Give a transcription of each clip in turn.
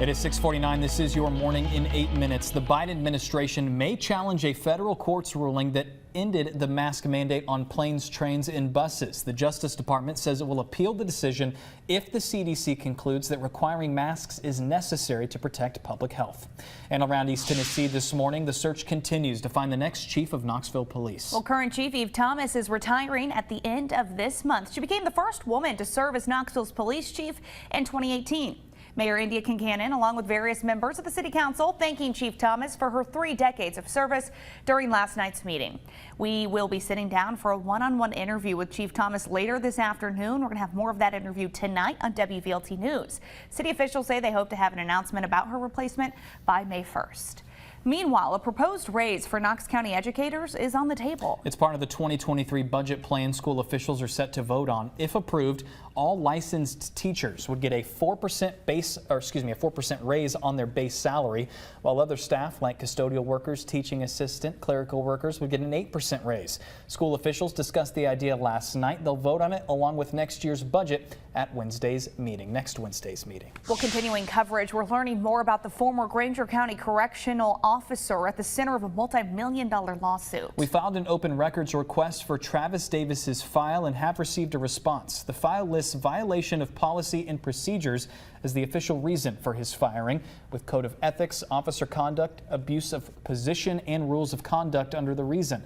It is 6:49. This is your morning in 8 minutes. The Biden administration may challenge a federal court's ruling that ended the mask mandate on planes, trains, and buses. The Justice Department says it will appeal the decision if the CDC concludes that requiring masks is necessary to protect public health. And around East Tennessee this morning, the search continues to find the next chief of Knoxville Police. Well, current Chief Eve Thomas is retiring at the end of this month. She became the first woman to serve as Knoxville's police chief in 2018. Mayor India Kincannon, along with various members of the City Council, thanking Chief Thomas for her 3 decades of service during last night's meeting. We will be sitting down for a one-on-one interview with Chief Thomas later this afternoon. We're going to have more of that interview tonight on WVLT News. City officials say they hope to have an announcement about her replacement by May 1st. Meanwhile, a proposed raise for Knox County educators is on the table. It's part of the 2023 budget plan school officials are set to vote on. If approved, all licensed teachers would get a 4% raise on their base salary, while other staff like custodial workers, teaching assistant, clerical workers would get an 8% raise. School officials discussed the idea last night. They'll vote on it along with next year's budget at next Wednesday's meeting. Well, continuing coverage, we're learning more about the former Granger County Correctional Officer at the center of a multi-million-dollar lawsuit. We filed an open records request for Travis Davis's file and have received a response. The file lists violation of policy and procedures as the official reason for his firing, with code of ethics, officer conduct, abuse of position, and rules of conduct under the reason.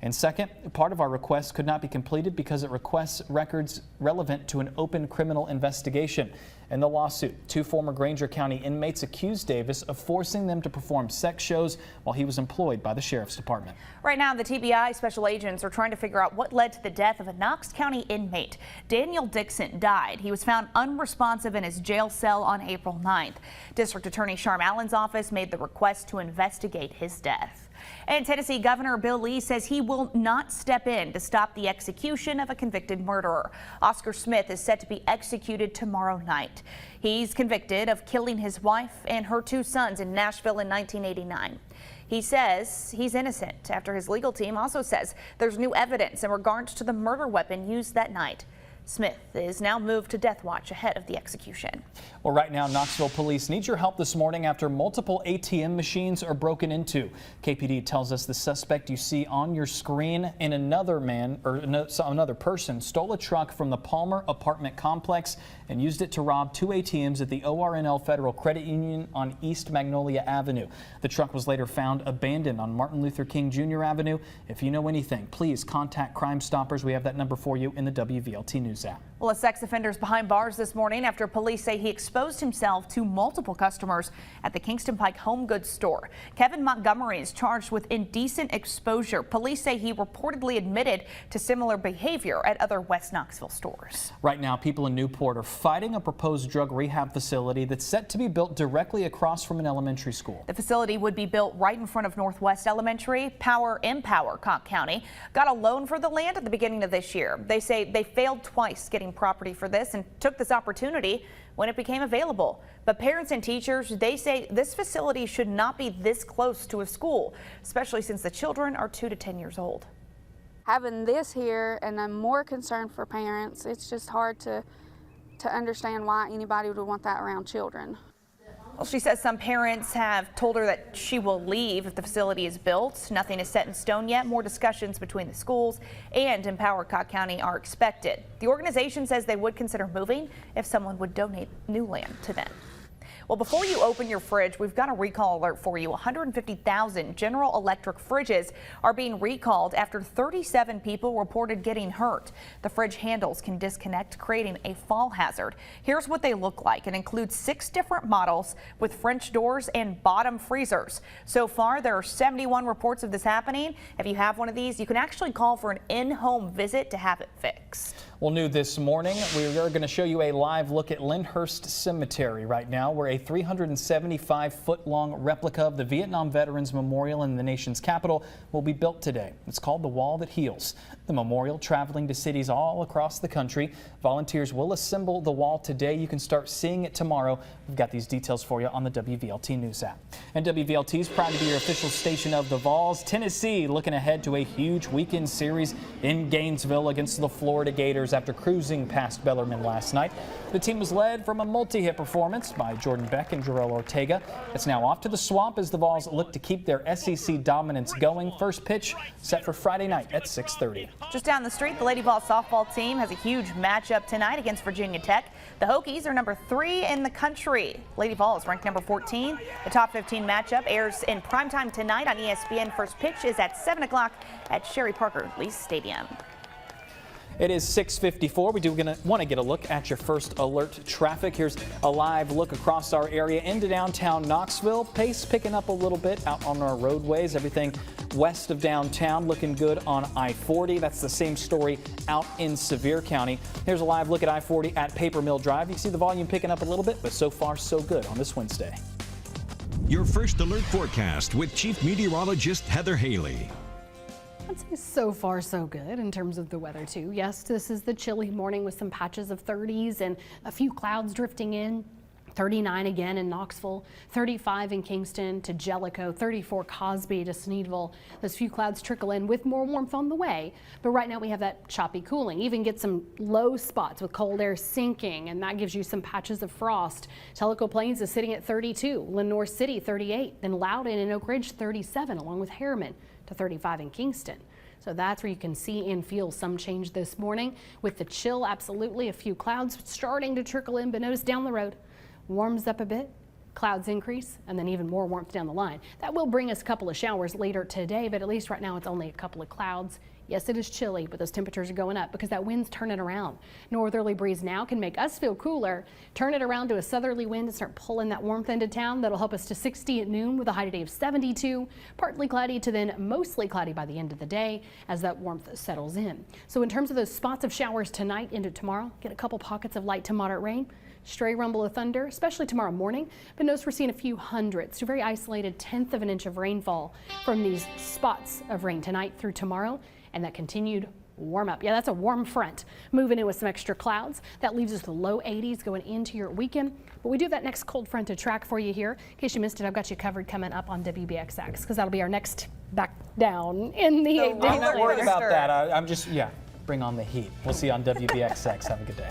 And second, part of our request could not be completed because it requests records relevant to an open criminal investigation. In the lawsuit, 2 former Granger County inmates accused Davis of forcing them to perform sex shows while he was employed by the Sheriff's Department. Right now, the TBI special agents are trying to figure out what led to the death of a Knox County inmate. Daniel Dixon died. He was found unresponsive in his jail cell on April 9th. District Attorney Sharm Allen's office made the request to investigate his death. And Tennessee Governor Bill Lee says he will not step in to stop the execution of a convicted murderer. Oscar Smith is set to be executed tomorrow night. He's convicted of killing his wife and her 2 sons in Nashville in 1989. He says he's innocent after his legal team also says there's new evidence in regards to the murder weapon used that night. Smith is now moved to death watch ahead of the execution. Well, right now, Knoxville police need your help this morning after multiple ATM machines are broken into. KPD tells us the suspect you see on your screen and another person stole a truck from the Palmer apartment complex and used it to rob 2 ATMs at the ORNL Federal Credit Union on East Magnolia Avenue. The truck was later found abandoned on Martin Luther King Jr. Avenue. If you know anything, please contact Crime Stoppers. We have that number for you in the WVLT News app. Well, a sex offender is behind bars this morning after police say he exposed himself to multiple customers at the Kingston Pike Home Goods store. Kevin Montgomery is charged with indecent exposure. Police say he reportedly admitted to similar behavior at other West Knoxville stores. Right now, people in Newport are fighting a proposed drug rehab facility that's set to be built directly across from an elementary school. The facility would be built right in front of Northwest Elementary. Empower Cocke County got a loan for the land at the beginning of this year. They say they failed twice getting property for this and took this opportunity when it became available. But parents and teachers, they say this facility should not be this close to a school, especially since the children are 2 to 10 years old. Having this here, and I'm more concerned for parents, it's just hard to understand why anybody would want that around children. Well, she says some parents have told her that she will leave if the facility is built. Nothing is set in stone yet. More discussions between the schools and Empower Cocke County are expected. The organization says they would consider moving if someone would donate new land to them. Well, before you open your fridge, we've got a recall alert for you. 150,000 General Electric fridges are being recalled after 37 people reported getting hurt. The fridge handles can disconnect, creating a fall hazard. Here's what they look like. It includes 6 different models with French doors and bottom freezers. So far, there are 71 reports of this happening. If you have one of these, you can actually call for an in-home visit to have it fixed. Well, new this morning, we are going to show you a live look at Lyndhurst Cemetery right now, where a 375-foot-long replica of the Vietnam Veterans Memorial in the nation's capital will be built today. It's called the Wall That Heals. The memorial traveling to cities all across the country. Volunteers will assemble the wall today. You can start seeing it tomorrow. We've got these details for you on the WVLT News app. And WVLT is proud to be your official station of the Vols. Tennessee looking ahead to a huge weekend series in Gainesville against the Florida Gators after cruising past Bellarmine last night. The team was led from a multi-hit performance by Jordan Aaron Beck and Jarrell Ortega. It's now off to the Swamp as the Vols look to keep their SEC dominance going. First pitch set for Friday night at 6:30. Just down the street, the Lady Vols softball team has a huge matchup tonight against Virginia Tech. The Hokies are number 3 in the country. Lady Vols ranked number 14. The top 15 matchup airs in primetime tonight on ESPN. First pitch is at 7 o'clock at Sherry Parker Lee Stadium. It is 6:54. We do want to get a look at your first alert traffic. Here's a live look across our area into downtown Knoxville. Pace picking up a little bit out on our roadways. Everything west of downtown looking good on I-40. That's the same story out in Sevier County. Here's a live look at I-40 at Paper Mill Drive. You can see the volume picking up a little bit, but so far so good on this Wednesday. Your first alert forecast with Chief Meteorologist Heather Haley. I'd say so far so good in terms of the weather too. Yes, this is the chilly morning with some patches of 30s and a few clouds drifting in. 39 again in Knoxville, 35 in Kingston to Jellicoe, 34 Cosby to Sneedville. Those few clouds trickle in with more warmth on the way. But right now we have that choppy cooling. Even get some low spots with cold air sinking, and that gives you some patches of frost. Tellico Plains is sitting at 32, Lenore City 38, then Loudon and Oak Ridge 37, along with Harriman to 35 in Kingston. So that's where you can see and feel some change this morning. With the chill, absolutely a few clouds starting to trickle in, but notice down the road, warms up a bit, clouds increase, and then even more warmth down the line. That will bring us a couple of showers later today, but at least right now it's only a couple of clouds. Yes, it is chilly, but those temperatures are going up because that wind's turning around. Northerly breeze now can make us feel cooler. Turn it around to a southerly wind and start pulling that warmth into town. That'll help us to 60 at noon with a high today of 72. Partly cloudy to then mostly cloudy by the end of the day as that warmth settles in. So in terms of those spots of showers tonight into tomorrow, get a couple pockets of light to moderate rain. Stray rumble of thunder, especially tomorrow morning, but notice we're seeing a few hundredths to very isolated 1/10 of an inch of rainfall from these spots of rain tonight through tomorrow, and that continued warm up. Yeah, that's a warm front moving in with some extra clouds. That leaves us the low 80s going into your weekend. But we do have that next cold front to track for you here. In case you missed it, I've got you covered coming up on WBXX because that'll be our next back down in the I'm not worried about that. I'm just, bring on the heat. We'll see you on WBXX. Have a good day.